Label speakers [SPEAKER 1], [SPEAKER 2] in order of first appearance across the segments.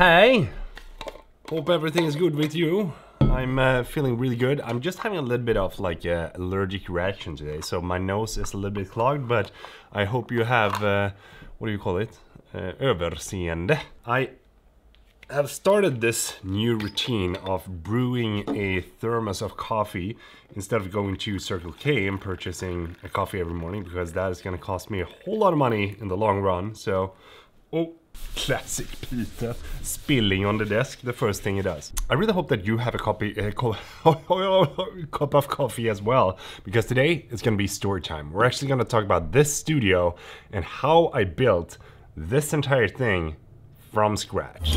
[SPEAKER 1] Hey! Hope everything is good with you. I'm feeling really good. I'm just having a little bit of like allergic reaction today, so my nose is a little bit clogged, but I hope you have, what do you call it? Överseende. I have started this new routine of brewing a thermos of coffee instead of going to Circle K and purchasing a coffee every morning, because that is going to cost me a whole lot of money in the long run. So, oh, classic Peter spilling on the desk, the first thing he does. I really hope that you have a cup of coffee as well, because today it's going to be story time. We're actually going to talk about this studio and how I built this entire thing from scratch.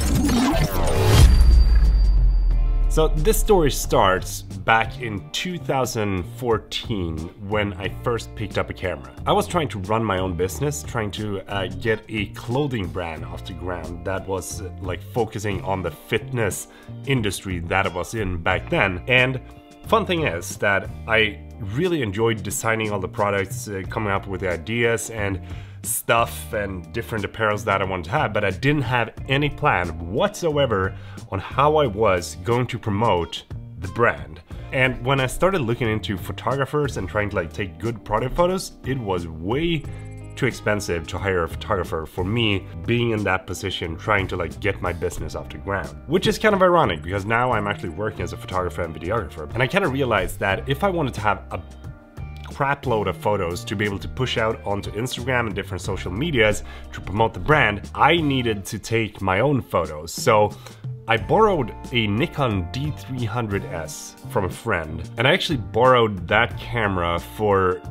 [SPEAKER 1] So this story starts back in 2014 when I first picked up a camera. I was trying to run my own business, trying to get a clothing brand off the ground that was like focusing on the fitness industry that I was in back then. And fun thing is that I really enjoyed designing all the products, coming up with the ideas and stuff and different apparels that I wanted to have, but I didn't have any plan whatsoever on how I was going to promote the brand. And when I started looking into photographers and trying to like take good product photos, it was way too expensive to hire a photographer for me being in that position, trying to like get my business off the ground. Which is kind of ironic, because now I'm actually working as a photographer and videographer. And I kind of realized that if I wanted to have a crap load of photos to be able to push out onto Instagram and different social medias to promote the brand, I needed to take my own photos. So I borrowed a Nikon D300S from a friend, and I actually borrowed that camera for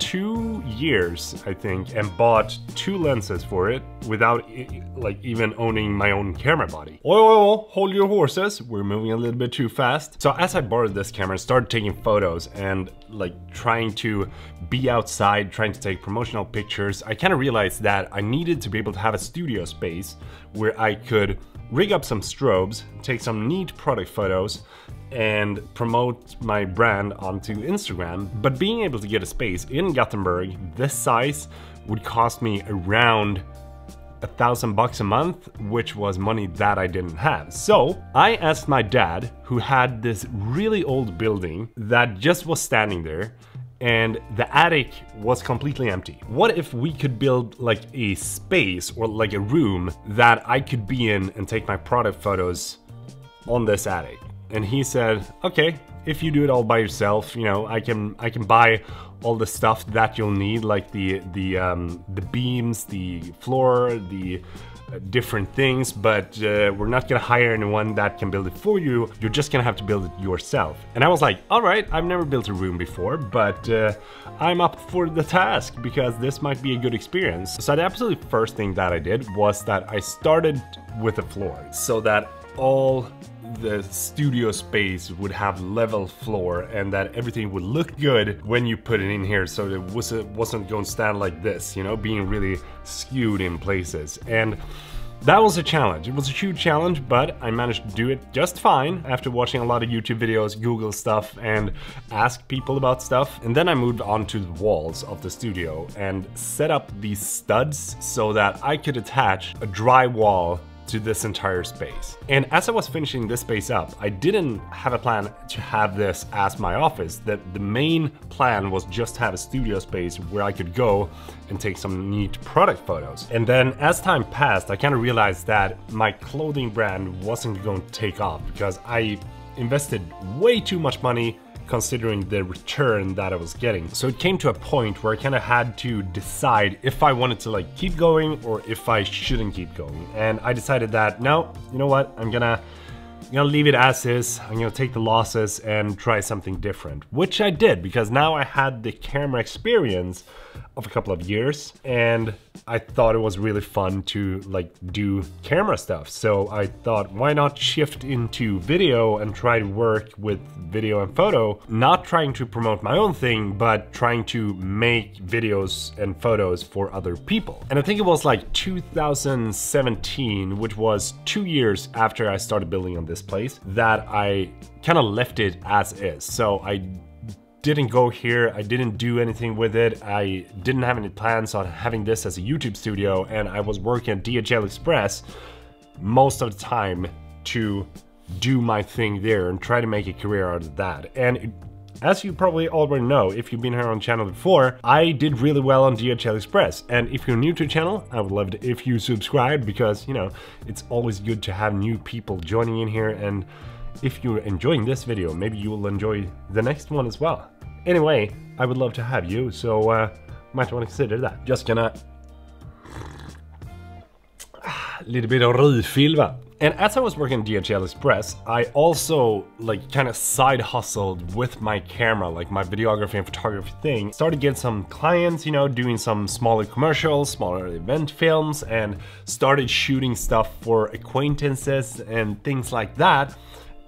[SPEAKER 1] 2 years, I think, and bought 2 lenses for it without like even owning my own camera body. Oh, hold your horses, we're moving a little bit too fast. So as I borrowed this camera, I started taking photos and like trying to be outside, trying to take promotional pictures. I kind of realized that I needed to be able to have a studio space where I could rig up some strobes, take some neat product photos, and promote my brand onto Instagram. But being able to get a space in Gothenburg this size would cost me around $1,000 a month, which was money that I didn't have. So I asked my dad, who had this really old building that just was standing there, and the attic was completely empty. What if we could build like a space or like a room that I could be in and take my product photos on this attic? And he said, okay, if you do it all by yourself, you know, I can buy all the stuff that you'll need, like the beams, the floor, the different things, but we're not gonna hire anyone that can build it for you. You're just gonna have to build it yourself. And I was like, all right, I've never built a room before, but I'm up for the task because this might be a good experience. So the absolute first thing that I did was that I started with the floor, so that all the studio space would have level floor and that everything would look good when you put it in here, so it wasn't going to stand like this, you know, being really skewed in places. And that was a challenge. It was a huge challenge, but I managed to do it just fine after watching a lot of YouTube videos, Google stuff, and ask people about stuff. And then I moved on to the walls of the studio and set up these studs so that I could attach a drywall to this entire space. And as I was finishing this space up, I didn't have a plan to have this as my office. The main plan was just have a studio space where I could go and take some neat product photos. And then as time passed, I kind of realized that my clothing brand wasn't going to take off because I invested way too much money considering the return that I was getting. So it came to a point where I kind of had to decide if I wanted to like keep going or if I shouldn't keep going. And I decided that, no, you know what, I'm gonna leave it as is. I'm gonna take the losses and try something different, which I did, because now I had the camera experience of a couple of years and I thought it was really fun to like do camera stuff. So I thought, why not shift into video and try to work with video and photo, not trying to promote my own thing, but trying to make videos and photos for other people. And I think it was like 2017, which was 2 years after I started building on this place, that I kind of left it as is. So I didn't go here, I didn't do anything with it, I didn't have any plans on having this as a YouTube studio, and I was working at DHL Express most of the time to do my thing there and try to make a career out of that. And as you probably already know, if you've been here on the channel before, I did really well on DHL Express. And if you're new to the channel, I would love it if you subscribe, because, you know, it's always good to have new people joining in here. And if you're enjoying this video, maybe you will enjoy the next one as well. Anyway, I would love to have you, so might want to consider that. Just gonna... a little bit of refill, va? And as I was working DHL Express, I also like kind of side hustled with my camera, like my videography and photography thing. Started getting some clients, you know, doing some smaller commercials, smaller event films, and started shooting stuff for acquaintances and things like that.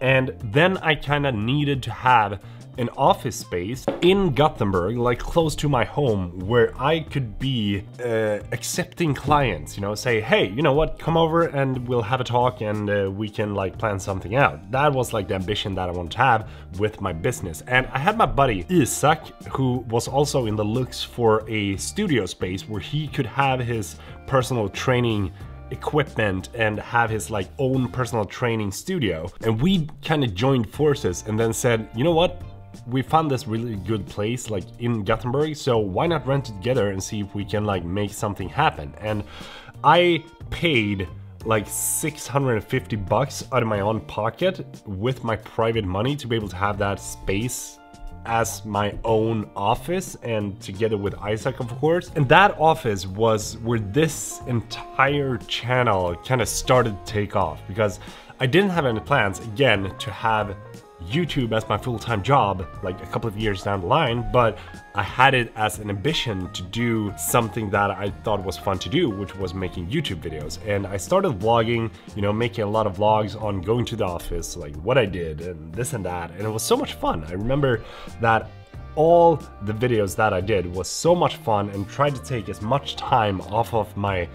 [SPEAKER 1] And then I kind of needed to have an office space in Gothenburg, like close to my home, where I could be accepting clients, you know, say, hey, you know what, come over and we'll have a talk and we can like plan something out. That was like the ambition that I wanted to have with my business. And I had my buddy Isak, who was also in the looks for a studio space where he could have his personal training equipment and have his like own personal training studio. And we kind of joined forces and then said, you know what, we found this really good place like in Gothenburg, so why not rent it together and see if we can like make something happen. And I paid like 650 bucks out of my own pocket with my private money to be able to have that space as my own office, and together with Isaac, of course. And that office was where this entire channel kind of started to take off, because I didn't have any plans, again, to have YouTube as my full-time job like a couple of years down the line, but I had it as an ambition to do something that I thought was fun to do, which was making YouTube videos. And I started vlogging, you know, making a lot of vlogs on going to the office, like what I did and this and that, and it was so much fun. I remember that all the videos that I did was so much fun, and tried to take as much time off of my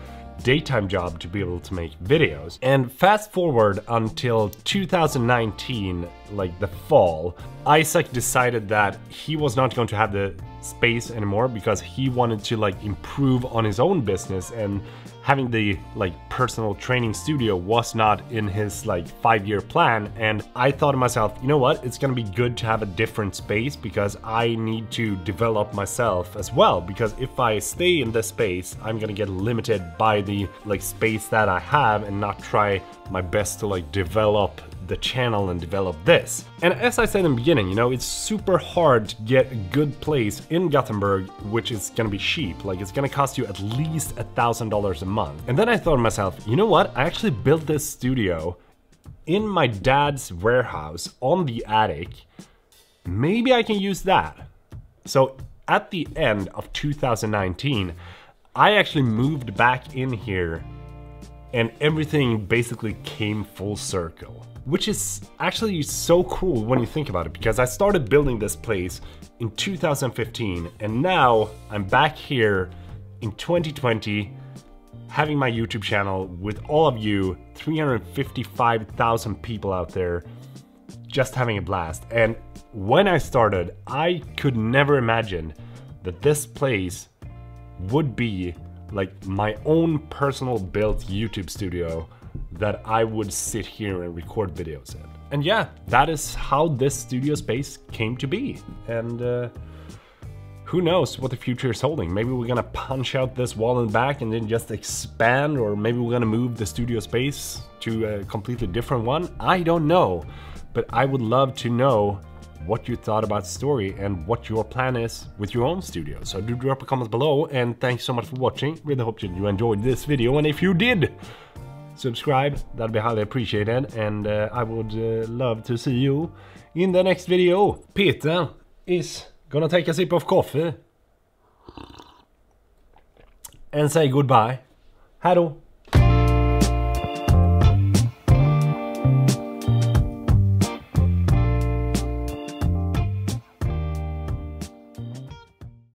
[SPEAKER 1] daytime job to be able to make videos. And fast forward until 2019, like the fall, Isaac decided that he was not going to have the space anymore because he wanted to like improve on his own business, and having the like personal training studio was not in his like 5-year plan. And I thought to myself, you know what, it's gonna be good to have a different space, because I need to develop myself as well, because if I stay in this space, I'm gonna get limited by the like space that I have and not try my best to like develop the channel and develop this. And as I said in the beginning, you know, it's super hard to get a good place in Gothenburg, which is gonna be cheap. Like, it's gonna cost you at least $1,000 a month. And then I thought to myself, you know what? I actually built this studio in my dad's warehouse on the attic. Maybe I can use that. So at the end of 2019, I actually moved back in here, and everything basically came full circle. Which is actually so cool when you think about it, because I started building this place in 2015, and now I'm back here in 2020 having my YouTube channel with all of you, 355,000 people out there, just having a blast. And when I started, I could never imagine that this place would be like my own personal built YouTube studio that I would sit here and record videos in. And yeah, that is how this studio space came to be. And who knows what the future is holding. Maybe we're gonna punch out this wall in the back and then just expand, or maybe we're gonna move the studio space to a completely different one. I don't know, but I would love to know what you thought about the story and what your plan is with your own studio. So do drop a comment below, and thanks so much for watching. Really hope you enjoyed this video, and if you did, subscribe, that'd be highly appreciated, and I would love to see you in the next video. Peter is gonna take a sip of coffee and say goodbye. Hej då!